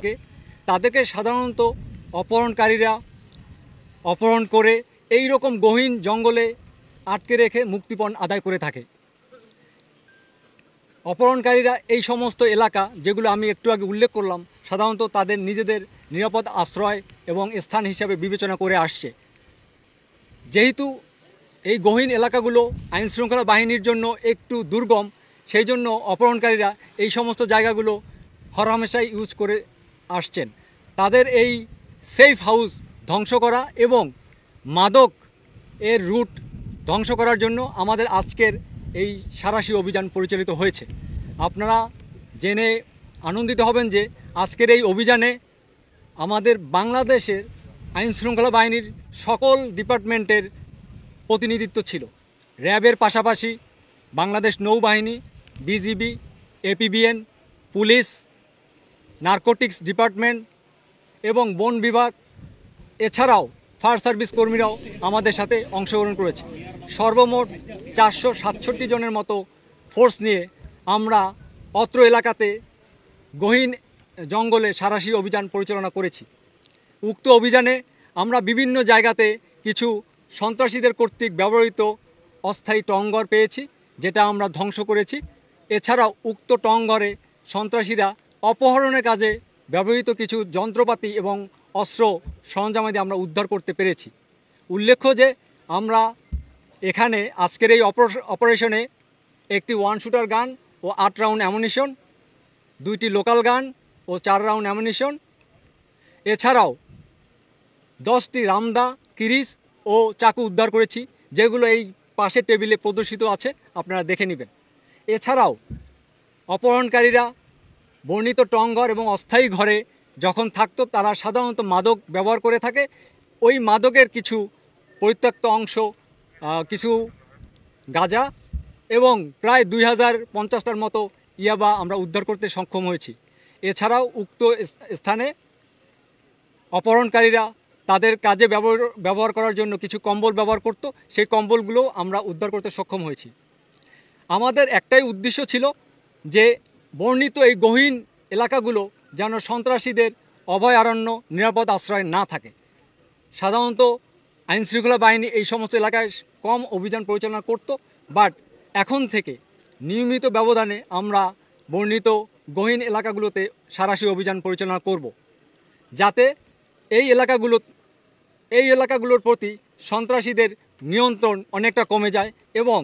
থাকে তাদেরকে সাধারণত অপহরণকারীরা অপহরণ করে এই রকম গহীন জঙ্গলে আটকে রেখে মুক্তিপণ আদায় করে থাকে। অপহরণকারীরা এই সমস্ত এলাকা যেগুলো আমি একটু আগে উল্লেখ করলাম সাধারণত তাদের নিজেদের নিরাপদ আশ্রয় এবং স্থান হিসাবে বিবেচনা করে আসছে। যেহেতু এই গহীন এলাকাগুলো আইনশৃঙ্খলা বাহিনীর জন্য একটু দুর্গম, সেই জন্য অপহরণকারীরা এই সমস্ত জায়গাগুলো হরহামেশাই ইউজ করে আসছেন। তাদের এই সেফ হাউস ধ্বংস করা এবং মাদক এর রুট ধ্বংস করার জন্য আমাদের আজকের এই সাঁড়াশি অভিযান পরিচালিত হয়েছে। আপনারা জেনে আনন্দিত হবেন যে আজকের এই অভিযানে আমাদের বাংলাদেশের আইনশৃঙ্খলা বাহিনীর সকল ডিপার্টমেন্টের প্রতিনিধিত্ব ছিল। র্যাবের পাশাপাশি বাংলাদেশ নৌবাহিনী, BGB, APBN, police, narcotics department এবং বন বিভাগ, এছাড়াও ফায়ার সার্ভিস কর্মীরাও আমাদের সাথে অংশগ্রহণ করেছে। সর্বমোট 467 জনের মতো ফোর্স নিয়ে আমরা অত্র এলাকাতে গহীন জঙ্গলে সাঁড়াশি অভিযান পরিচালনা করেছি। উক্ত অভিযানে আমরা বিভিন্ন জায়গাতে কিছু সন্ত্রাসীদের কর্তৃক ব্যবহৃত অস্থায়ী টংঘর পেয়েছি, যেটা আমরা ধ্বংস করেছি। এছাড়াও উক্ত টংঘরে সন্ত্রাসীরা অপহরণের কাজে ব্যবহৃত কিছু যন্ত্রপাতি এবং অস্ত্র সরঞ্জামাদি আমরা উদ্ধার করতে পেরেছি। উল্লেখ্য যে আমরা এখানে আজকের এই অপারেশনে একটি 1 শুটার গান ও 8 রাউন্ড অ্যামুনিশন, 2টি লোকাল গান ও 4 রাউন্ড অ্যামুনিশন, এছাড়াও 10টি রামদা, কিরিস ও চাকু উদ্ধার করেছি, যেগুলো এই পাশের টেবিলে প্রদর্শিত আছে, আপনারা দেখে নেবেন। এছাড়াও অপহরণকারীরা বর্ণিত টংঘর এবং অস্থায়ী ঘরে যখন থাকতো তারা সাধারণত মাদক ব্যবহার করে থাকে। ওই মাদকের কিছু পরিত্যক্ত অংশ, কিছু গাঁজা এবং প্রায় 2050টার মতো ইয়াবা আমরা উদ্ধার করতে সক্ষম হয়েছি। এছাড়াও উক্ত স্থানে অপহরণকারীরা তাদের কাজে ব্যবহার করার জন্য কিছু কম্বল ব্যবহার করত, সেই কম্বলগুলো আমরা উদ্ধার করতে সক্ষম হয়েছি। আমাদের একটাই উদ্দেশ্য ছিল যে বর্ণিত এই গহীন এলাকাগুলো যেন সন্ত্রাসীদের অভয়ারণ্য, নিরাপদ আশ্রয় না থাকে। সাধারণত আইনশৃঙ্খলা বাহিনী এই সমস্ত এলাকায় কম অভিযান পরিচালনা করত, বাট এখন থেকে নিয়মিত ব্যবধানে আমরা বর্ণিত গহীন এলাকাগুলোতে সাঁড়াশি অভিযান পরিচালনা করব, যাতে এই এলাকাগুলোর প্রতি সন্ত্রাসীদের নিয়ন্ত্রণ অনেকটা কমে যায় এবং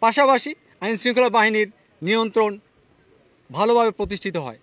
পাশাপাশি আইনশৃঙ্খলা বাহিনীর নিয়ন্ত্রণ ভালোভাবে প্রতিষ্ঠিত হয়।